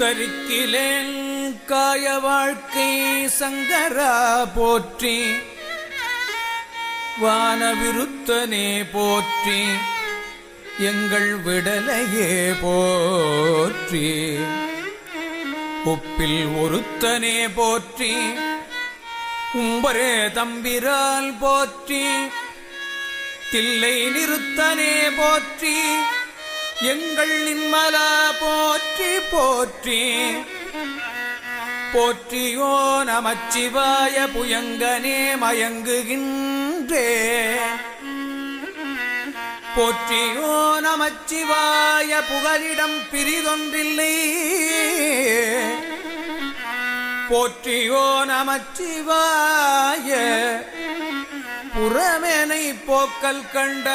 தரிக்கிலேன் காய வாழ்க்கை சங்கரா போற்றி, வானவிருத்தனே போற்றி, எங்கள் விடலையே போற்றி, உப்பில் ஒருத்தனே போற்றி, உம்பரே தம்பிரால் போற்றி, தில்லை நிறுத்தனே போற்றி, எங்கள் நின்மலா போற்றி போற்றி, போற்றியோ நமச்சிவாய புயங்கனே மயங்குகின்றே, போற்றியோ நமச்சிவாய புகலிடம் பிரிதொன்றில்லை, போற்றியோ நமச்சிவாய புறமேனை போக்கல் கண்ட,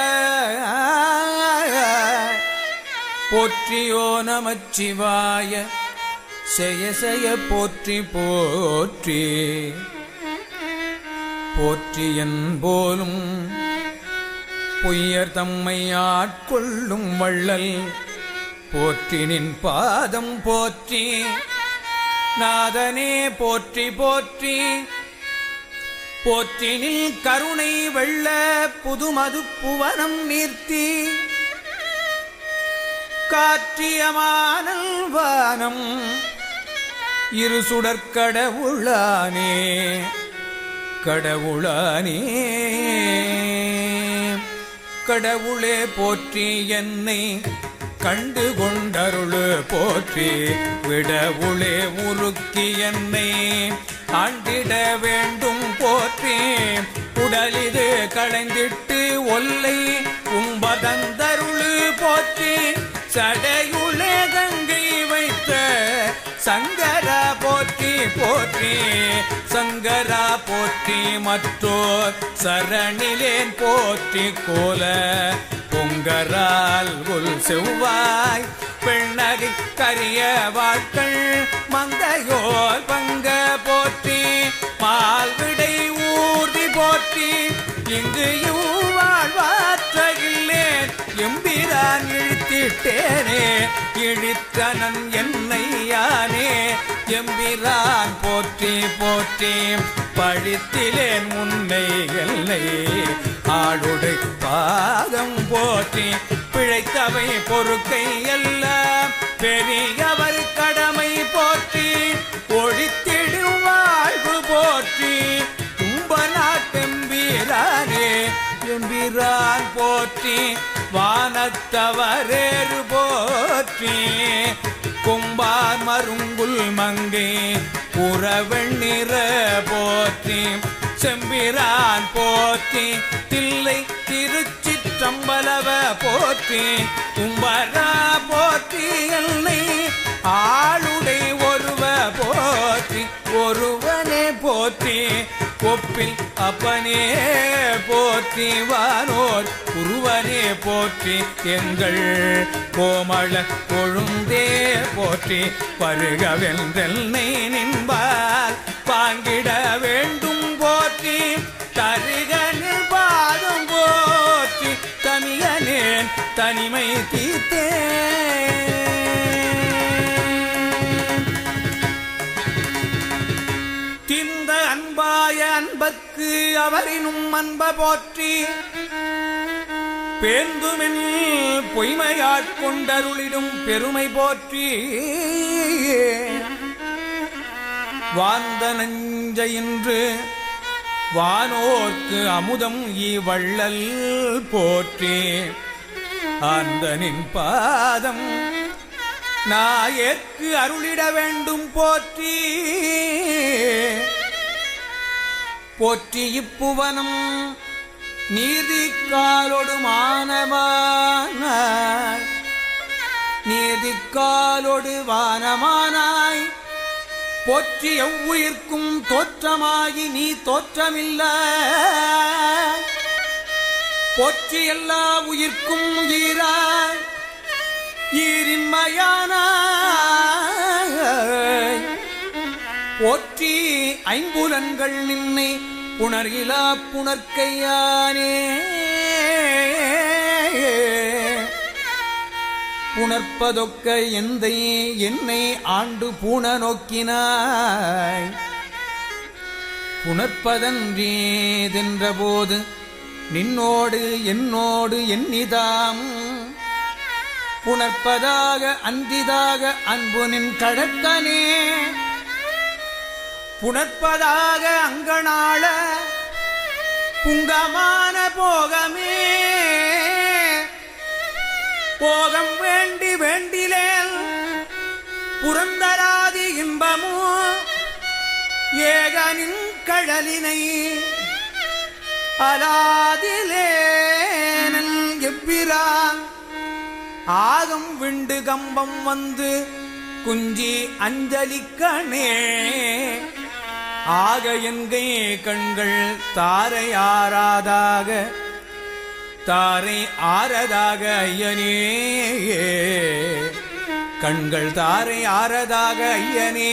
போற்றியோ நமச்சிவாய செய செய போற்றி போற்றி, போற்றியன் போலும் பொய்யர் தம்மை ஆட்கொள்ளும் வள்ளல், போற்றி நின் பாதம் போற்றி, நாதனே போற்றி போற்றி, போற்றினில் கருணை வெள்ள புதுமது புவனம் நீர்த்தி, காற்றியமானல் வானம் இரு சுடற்கடவுளானே கடவுளானே, கடவுளே போற்றி என்னை கண்டு கொண்டருளு போற்றி, விடவுளே உருக்கி என்னை ஆண்டிட வேண்டும் போற்றி, உடலிது களைந்திட்டு ஒல்லை உம்பதந்தருளு போற்றி, சடையுளே கங்கை வைத்த சங்கரா போற்றி போற்றி, சங்கரா போற்றி மற்றோர் சரணிலேன் போற்றி, கோல பொங்கரால் உள் செவ்வாய் பெண்ணகை கரிய வாட்கள் மங்கையோர் பங்க போற்றி, மால்விடை ஊர்தி போற்றி, இங்கு வாழ்வாற்றகில்லேன் எம்பிரான் இழுத்திட்டேனே, இழித்தனன் என்னை யானே எம்பிரான் போற்றி போற்றி, பழித்திலேன் முன்னை எல்லை ஆடுடை பாதம் போற்றி, பிழைத்தவை பொறுக்கை எல்லாம் பெரியவர் கடமை போற்றி, ஒழித்திடும் வாழ்வு போற்றி, கும்பநாட்டெம்பீரானே எம்பிரான் போற்றி, வானத்தவரேறு போற்றி, கும்பார் மருங்குல் மங்கை புறவெண்ணிற போற்றி, செம்பிரான் போற்றி, தில்லை திருச்சிற்றம்பலவ போற்றி, கும்பரா போற்றி, எல்லை ஆளுடை ஒருவ போற்றி, ஒருவனே போற்றி, ஒப்பில் அப்பனே போற்றி, வானோர் குருவனே போற்றி, எங்கள் கோமள கொழுந்தே போற்றி, பருகவென்றெல்லை நின்பால் பாங்கிட வேண்டும் போற்றி, தருகனில் பாதம் போற்றி, தமியனேன் தனிமை தீர்த்தே, திந்த அன்பாய அன்பக்கு அவரினும் அன்ப போற்றி, பேந்துமின் பொய்மையாட்கொண்டருளிடும் பெருமை போற்றி, வாந்த நஞ்சையின்று வானோர்க்கு அமுதம் ஈவள்ளல் போற்றி, ஆந்தனின் பாதம் நாயேற்கு அருளிட வேண்டும் போற்றி, போற்றி இப்புவனம் நீதிக்காலொடு மானமானாய், நீதிக்காலொடு வானமானாய், போற்றி எவ்வுயிர்க்கும் தோற்றமாகி நீ தோற்றமில்ல, போற்றி எல்லா உயிர்க்கும் ஈராய் ஈரின்மையானாய், போற்றி ஐம்புலன்கள் நின்னை புணர்கிலா புணர்க்கையானே, புணர்ப்பதொக்க எந்தை என்னை ஆண்டு பூண நோக்கினாய். புணர்ப்பதன்றேதென்றபோது நின்னோடு என்னோடு எண்ணிதாம் புணர்ப்பதாக அன்றிதாக அன்பு நின் கடற்கனே. புணர்ப்பதாக அங்கனாள புங்கமான போகமே. போகம் வேண்டி வேண்டிலேல் புரந்தராதி இன்பமோ ஏகனின் கழலினை அலாதிலேனல் எவ்விரான் ஆகம் விண்டு கம்பம் வந்து குஞ்சி அஞ்சலிக்கணே. ஆக என்கை கண்கள் தாரை ஆறாதாக தாரை ஆறதாக ஐயனே. கண்கள் தாரை ஆறதாக ஐயனே.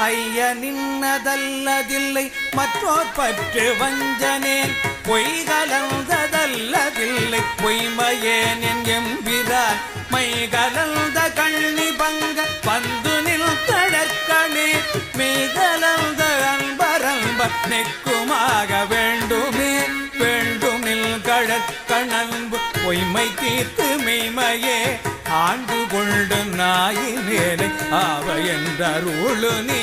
ஐய நின்னதல்லதில்லை மற்றோர் பற்று வஞ்சனேன் பொய் கலந்ததல்லதில்லை பொய்மையேன் என் எம்பிரான் மை கலந்த கண்ணி பங்க பந்து நில் கடற்கணே. மெய் கலந்த அன்பரம்ப நெக்குமாக வேண்டுமே வேண்டும் நில் கடற்கணன்பு பொய்மை தீர்த்து மெய்மையே ஆண்டு கொண்டு நாயினேனை ஆவ என்றருளு நீ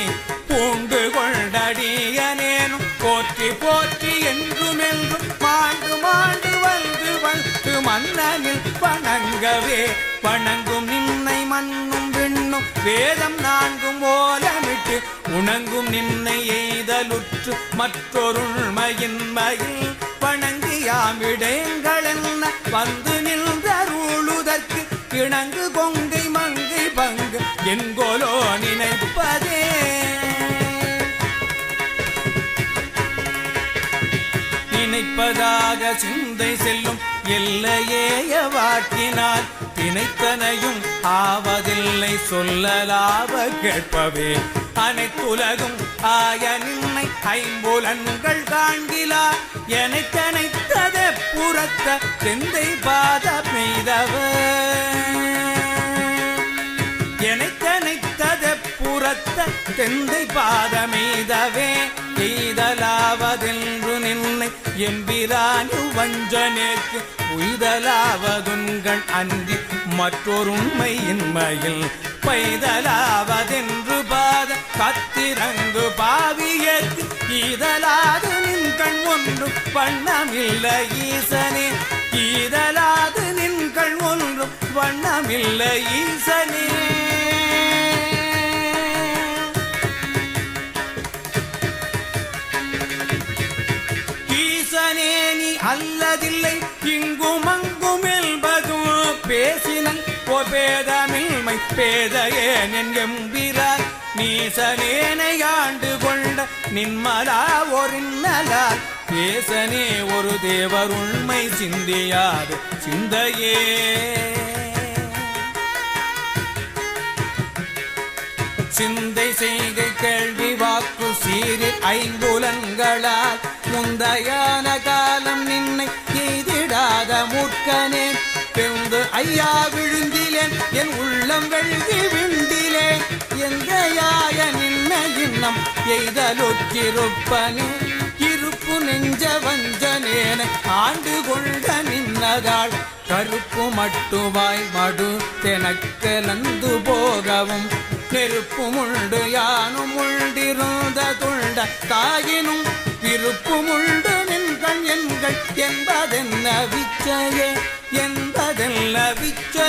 பூண்டு கொண்டடியனேனும் போற்றி போற்றி என்றும் என்றும் மாண்டு மாண்டு வந்து வந்து மன்னனில் வணங்கவே. வணங்கும் நின்னை மண்ணும் விண்ணும் வேதம் நான்கும் ஓலமிட்டு உணங்கும் நின்னை எய்தலுற்று மற்றொருள்மையின்மையில் வணங்கியாமிடங்களென்ன வந்து நின்றருளுதற்கு கிணங்கு கொங்கை மங்கை பங்கு என்கொலோ நினைப்பதே. நினைப்பதாக சிந்தை செல்லும் எல்லையேய வாக்கினால் தினைத்தனையும் ஆவதில்லை சொல்லலாவ கேட்பவே. அனைத்துலகும் ஆய நின்னை ஐம்புலன்கள் காண்கிலா எனக்கனைத்தத புறத்த தெந்தை பாத பெய்தவர். எனக்கனைத்தத புறத்த தெந்தை பாதமெய்தவே. எய்தலாவதென்று நின்னை எம்பிரானு வஞ்சனேற்கு உய்தலாவதுண்கள் அன்றி மற்றொருண்மையின்மையில் பைதலாவதென்று பாத கத்திரங்கு பாவியற்கு ஈதலாது நின் கண் ஒன்றும் வண்ணமில்லை ஈசனே. ஈதலாது நின் கண் ஒன்றும் வண்ணமில்லை ஈசனே. ஈசனே நீ அல்லதில்லை இங்கும் அங்கும் என்பதும் பேசினன் பேதமில்மை பேதையேன் என் எம்பிரான் நீசனேனை ஆண்டு கொண்ட நின்மலா ஒரின்னலால் பேசனே ஒரு தேவர் உண்மை சிந்தியாது சிந்தையே. சிந்தை செய்கை கேள்வி வாக்கு சீரில் ஐம்புலன்களால் முந்தையான காலம் நின்னை எய்திடாத மூர்க்கனேன் பெருந்து ஐயா விழுந்திலேன் என் உள்ளம் வெள்ளி விண்டிலேன் எந்தையாய நின்ன இன்னம் எய்தலொற்றிருப்பனே. இருப்பு நெஞ்ச வஞ்சனேன ஆண்டு கொண்ட நின்னதாள் கருப்பு மட்டுவாய் மடு தெனக்கலந்து போகவும் நெருப்புமுண்டு யானும் உண்டிருந்த துண்ட தாயினும் விருப்புமுண்டு நின்கள் என்கள் என்பதென்ன விச்சையே என்பதென்ன விச்சை.